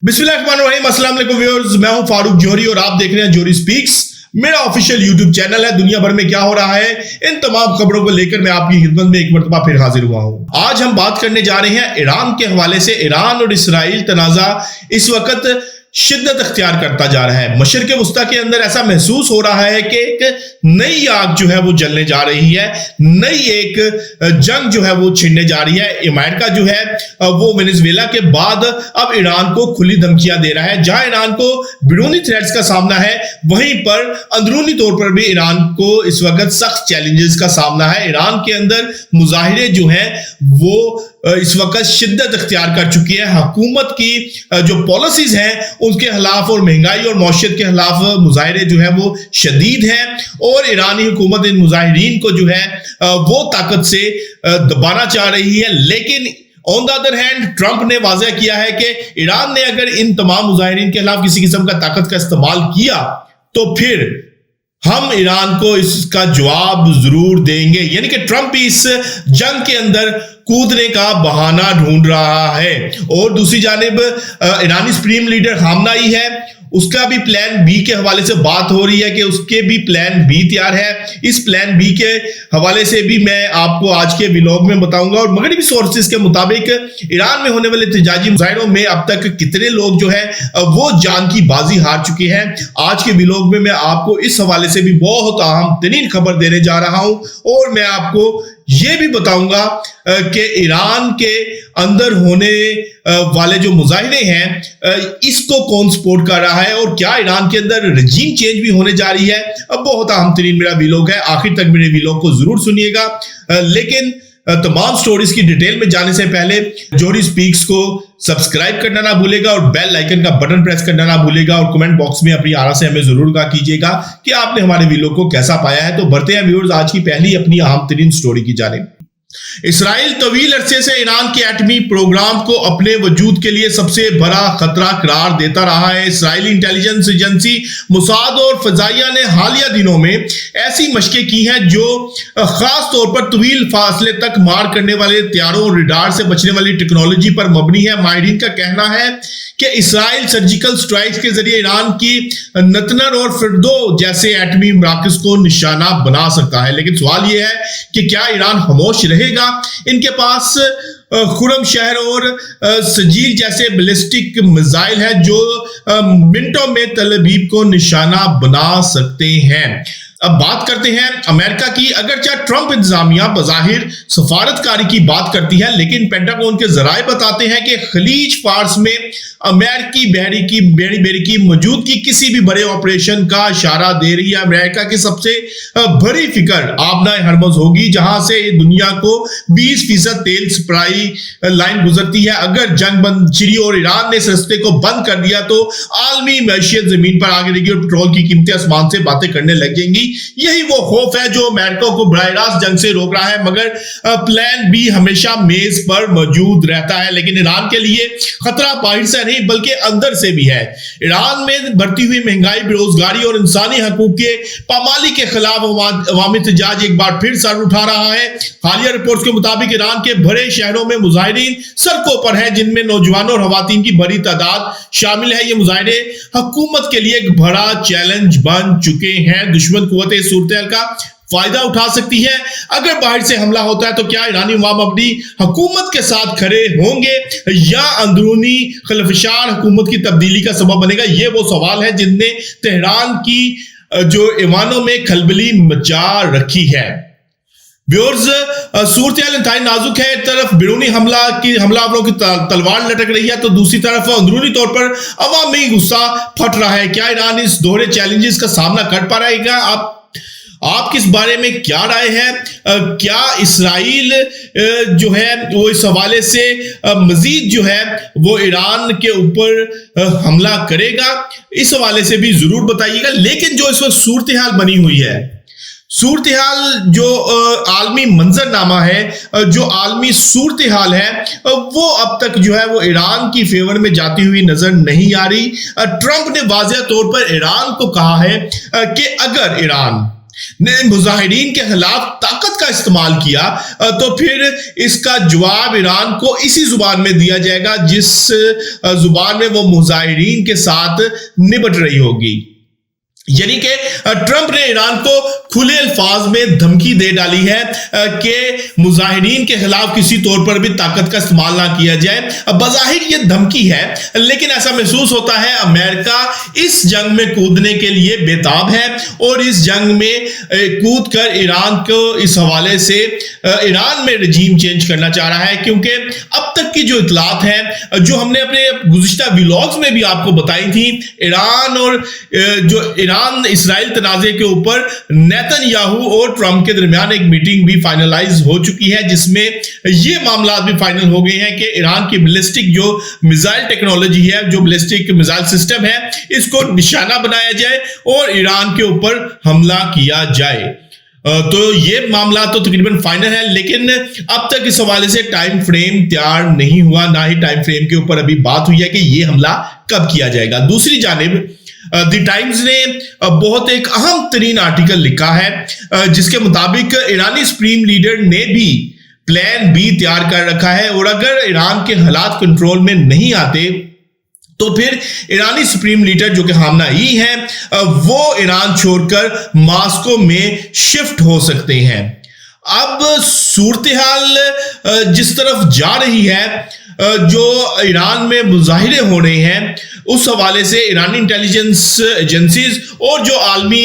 बिस्मिल्लाहिर्रहमानिर्रहीम, अस्सलाम वालेकुम व्यूअर्स। मैं हूं फारूक जौहरी और आप देख रहे हैं जौहरी स्पीक्स। मेरा ऑफिशियल यूट्यूब चैनल है। दुनिया भर में क्या हो रहा है, इन तमाम खबरों को लेकर मैं आपकी खिदमत में एक मरतबा फिर हाजिर हुआ हूं। आज हम बात करने जा रहे हैं ईरान के हवाले से। ईरान और इसराइल तनाज़ा इस वक्त शिद्दत अख्तियार करता जा रहा है। मशरिक़ वस्ता के अंदर ऐसा महसूस हो रहा है कि एक नई आग जो है वो जलने जा रही है, नई एक जंग जो है वो छिड़ने जा रही है। अमेरिका जो है वो वेनेजुएला के बाद अब ईरान को खुली धमकियां दे रहा है। जहां ईरान को बैरूनी थ्रेट्स का सामना है, वहीं पर अंदरूनी तौर पर भी ईरान को इस वक्त सख्त चैलेंजेस का सामना है। ईरान के अंदर मुजाहिरे जो है वो इस वक्त शिद्दत अख्तियार कर चुकी है। हुकूमत की जो पॉलिसीज हैं उसके खिलाफ और महंगाई और मौशियत के खिलाफ मुजाहिरे जो है वो शदीद हैं और ईरानी हुकूमत इन मुजाहिरीन को जो है वो ताकत से दबाना चाह रही है। लेकिन on the other hand Trump ने वाज़ेह किया है कि ईरान ने अगर इन तमाम मुजाहिरीन के खिलाफ किसी किस्म का ताकत का इस्तेमाल किया तो फिर हम ईरान को इसका जवाब जरूर देंगे। यानी कि ट्रंप इस जंग के अंदर कूदने का बहाना ढूंढ रहा है। और दूसरी जानिब ईरानी सुप्रीम लीडर खामनाई है, उसका भी प्लान बी के हवाले से बात हो रही है कि उसके भी प्लान बी तैयार है। इस प्लान बी के हवाले से भी मैं आपको आज के व्लॉग में बताऊंगा। और मगरबी सोर्सेज के मुताबिक ईरान में होने वाले एहतजाजी मुजाहिरों में अब तक कितने लोग जो है वो जान की बाजी हार चुके हैं। आज के व्लॉग में मैं आपको इस हवाले से भी बहुत अहम तरीन खबर देने जा रहा हूं और मैं आपको ये भी बताऊंगा कि ईरान के अंदर होने वाले जो मुजाहिरे हैं इसको कौन सपोर्ट कर रहा है और क्या ईरान के अंदर रजीम चेंज भी होने जा रही है। अब बहुत अहम तरीन मेरा व्लॉग है, आखिर तक मेरे व्लॉग को जरूर सुनिएगा। लेकिन तमाम स्टोरीज की डिटेल में जाने से पहले जौहरी स्पीक्स को सब्सक्राइब करना ना भूलेगा और बेल आइकन का बटन प्रेस करना ना भूलेगा और कमेंट बॉक्स में अपनी आरा से हमें जरूर कहा कीजिएगा कि आपने हमारे वीडियो को कैसा पाया है। तो बढ़ते हैं व्यूअर्स आज की पहली अपनी अहम तरीन स्टोरी की जानिब। इसराइल तवील अरसे से ईरान के एटमी प्रोग्राम को अपने वजूद के लिए सबसे बड़ा खतरा करार देता रहा है। इसराइली इंटेलिजेंस एजेंसी मोसाद और फजाइया ने हालिया दिनों में ऐसी मशकें की हैं जो खास तौर पर तवील फासले तक मार करने वाले हथियारों और रडार से बचने वाली टेक्नोलॉजी पर मबनी है। माहिरीन का कहना है कि इसराइल सर्जिकल स्ट्राइक के जरिए ईरान की नतनर और फिरदो जैसे एटमी मराकज को निशाना बना सकता है। लेकिन सवाल यह है कि क्या ईरान खामोश रहेगा? इनके पास खुरम शहर और सजील जैसे बैलिस्टिक मिसाइल है जो मिनटों में तल अबीब को निशाना बना सकते हैं। अब बात करते हैं अमेरिका की। अगरचे ट्रंप इंतजामिया बज़ाहिर सफारतकारी की बात करती है, लेकिन पेंटागन के जराए बताते हैं कि खलीज फार्स में अमेरिकी बेड़ी की मौजूदगी किसी भी बड़े ऑपरेशन का इशारा दे रही है। अमेरिका की सबसे बड़ी फिक्र आबनाए हरमुज होगी, जहां से दुनिया को 20% तेल सप्लाई लाइन गुजरती है। अगर जंग बंद छिड़ी और ईरान ने इस रस्ते को बंद कर दिया तो आलमी मैशियत जमीन पर आगे रहेगी और पेट्रोल की कीमतें आसमान से बातें करने लग जाएंगी। यही वो खौफ है जो अमेरिका को बराह रास्त जंग से रोक रहा है, मगर प्लान बी हमेशा मेज पर मौजूद रहता है। लेकिन ईरान के लिए खतरा बाहर से नहीं बल्कि अंदर से भी है। ईरान में बढ़ती हुई महंगाई, बेरोजगारी और इंसानी हकूक के पामाली के खिलाफ अवामी एहतजाज एक बार फिर सर उठा रहा है। हालिया रिपोर्ट्स के मुताबिक ईरान के बड़े शहरों में मुजाहिरीन सड़कों पर हैं, जिनमें नौजवानों और खवातीन की बड़ी तादाद शामिल है। ये मुजाहिरे हुकूमत के लिए एक बड़ा चैलेंज बन चुके हैं। दुश्मन कुव्वत इस सूरत का फायदा उठा सकती है। अगर बाहर से हमला होता है तो क्या ईरानी अवाम अपनी हुकूमत के साथ खड़े होंगे या अंदरूनी खलफशार हुकूमत की तब्दीली का सबब बनेगा? ये वो सवाल है जिनने तेहरान की जो ईवानों में खलबली मचा रखी है। व्यूअर्स, सूरत इंतहाई नाजुक है। एक तरफ बैरूनी हमलावरों की तलवार लटक रही है तो दूसरी तरफ अंदरूनी तौर पर अवामी गुस्सा फट रहा है। क्या ईरान इस दोहरे चैलेंजेस का सामना कर पाएगा? आप किस बारे में क्या राय है? क्या इसराइल जो है वो इस हवाले से मजीद जो है वो ईरान के ऊपर हमला करेगा? इस हवाले से भी जरूर बताइएगा। लेकिन जो इस वक्त सूरत हाल बनी हुई है, सूरत हाल जो आलमी मंजरनामा है, जो आलमी सूरत हाल है, वो अब तक जो है वो ईरान की फेवर में जाती हुई नजर नहीं आ रही। ट्रंप ने वाज़ेह तौर पर ईरान को कहा है कि अगर ईरान ने मुजाहिरीन के खिलाफ ताकत का इस्तेमाल किया तो फिर इसका जवाब ईरान को इसी जुबान में दिया जाएगा जिस जुबान में वो मुजाहिरीन के साथ निपट रही होगी। यानी कि ट्रंप ने ईरान को खुले अल्फाज में धमकी दे डाली है कि मुजाहिरीन के खिलाफ किसी तौर पर भी ताकत का इस्तेमाल ना किया जाए। बज़ाहिर ये धमकी है, लेकिन ऐसा महसूस होता है अमेरिका इस जंग में कूदने के लिए बेताब है और इस जंग में कूद कर ईरान को इस हवाले से ईरान में रजीम चेंज करना चाह रहा है, क्योंकि अब तक की जो इतलात है जो हमने अपने गुज़िश्ता व्लॉग्स में भी आपको बताई थी, ईरान और जो ईरान इसराइल तनाज़े के ऊपर नेतन्याहू और ट्रंप के दरमियान एक मीटिंग भी फाइनलाइज हो चुकी है, जिसमें ये मामला भी फाइनल हो गए हैं कि ईरान की बैलिस्टिक जो मिसाइल टेक्नोलॉजी है, जो बैलिस्टिक मिसाइल सिस्टम है, इसको निशाना बनाया जाए और ईरान के ऊपर हमला किया जाए। तो ये मामला तो तकरीबन फाइनल है, लेकिन अब तक इस हवाले से टाइम फ्रेम तैयार नहीं हुआ, ना ही टाइम फ्रेम के ऊपर अभी बात हुई है कि ये हमला कब किया जाएगा। दूसरी जानिब द टाइम्स ने बहुत एक अहम तरीन आर्टिकल लिखा है जिसके मुताबिक ईरानी सुप्रीम लीडर ने भी प्लान बी तैयार कर रखा है और अगर ईरान के हालात कंट्रोल में नहीं आते तो फिर ईरानी सुप्रीम लीडर जो कि खामनेई है वो ईरान छोड़कर मॉस्को में शिफ्ट हो सकते हैं। अब सूरत हाल जिस तरफ जा रही है, जो ईरान में मुजाहिरे हो रहे हैं, उस हवाले से ईरानी इंटेलिजेंस एजेंसीज और जो आलमी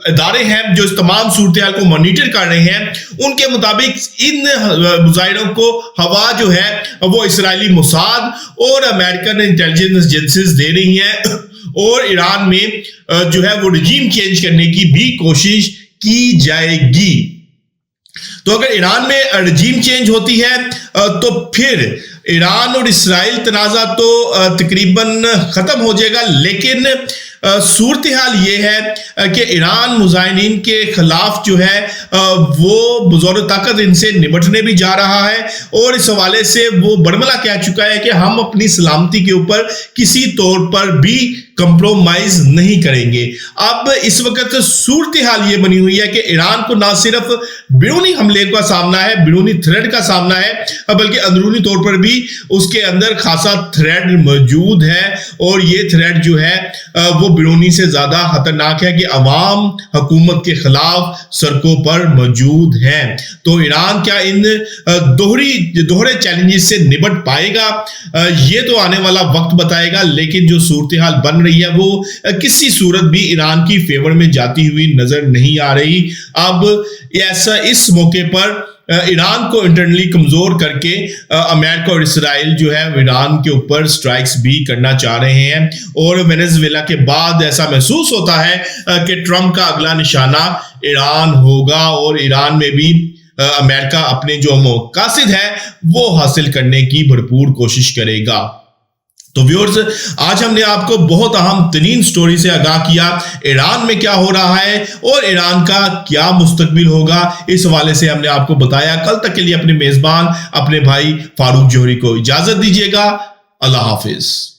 इदारे हैं जो इस तमाम सूरत हाल को मॉनिटर कर रहे हैं, उनके मुताबिक इन मुजाहिरों को हवा जो है वो इसराइली मोसाद और अमेरिकन इंटेलिजेंस एजेंसीज दे रही हैं और ईरान में जो है वो रजीम चेंज करने की भी कोशिश की जाएगी। तो अगर ईरान में रजीम चेंज होती है तो फिर ईरान और इसराइल तनाज़ा तो तकरीबन खत्म हो जाएगा, लेकिन सूरत हाल ये है कि ईरान मुजाहिरीन के खिलाफ जो है वो बुज़ोर ताकत इनसे निपटने भी जा रहा है और इस हवाले से वो बरमला कह चुका है कि हम अपनी सलामती के ऊपर किसी तौर पर भी कंप्रोमाइज नहीं करेंगे। अब इस वक्त सूरत हाल ये बनी हुई है कि ईरान को ना सिर्फ बैरूनी हमले का सामना है, बैरूनी थ्रेड का सामना है, बल्कि अंदरूनी तौर पर भी उसके अंदर खासा थ्रेड मौजूद है और ये थ्रेड जो है वो बैरूनी से ज्यादा खतरनाक है कि अवाम हुकूमत के खिलाफ सड़कों पर मौजूद है। तो ईरान क्या इन दोहरे चैलेंजेस से निपट पाएगा, ये तो आने वाला वक्त बताएगा, लेकिन जो सूरत हाल बन रही है वो किसी सूरत भी ईरान की फेवर में जाती हुई नजर नहीं आ रही। अब ऐसा इस मौके पर ईरान को इंटरनली कमजोर करके अमेरिका और इसराइल जो है ईरान के ऊपर स्ट्राइक्स भी करना चाह रहे हैं और वेनेजुएला के बाद ऐसा महसूस होता है कि ट्रंप का अगला निशाना ईरान होगा और ईरान में भी अमेरिका अपने जो मकासद है वो हासिल करने की भरपूर कोशिश करेगा। तो व्यूअर्स, आज हमने आपको बहुत अहम तरीन स्टोरी से आगाह किया, ईरान में क्या हो रहा है और ईरान का क्या मुस्तकबिल होगा, इस हवाले से हमने आपको बताया। कल तक के लिए अपने मेजबान अपने भाई फारूक जौहरी को इजाजत दीजिएगा। अल्लाह हाफिज।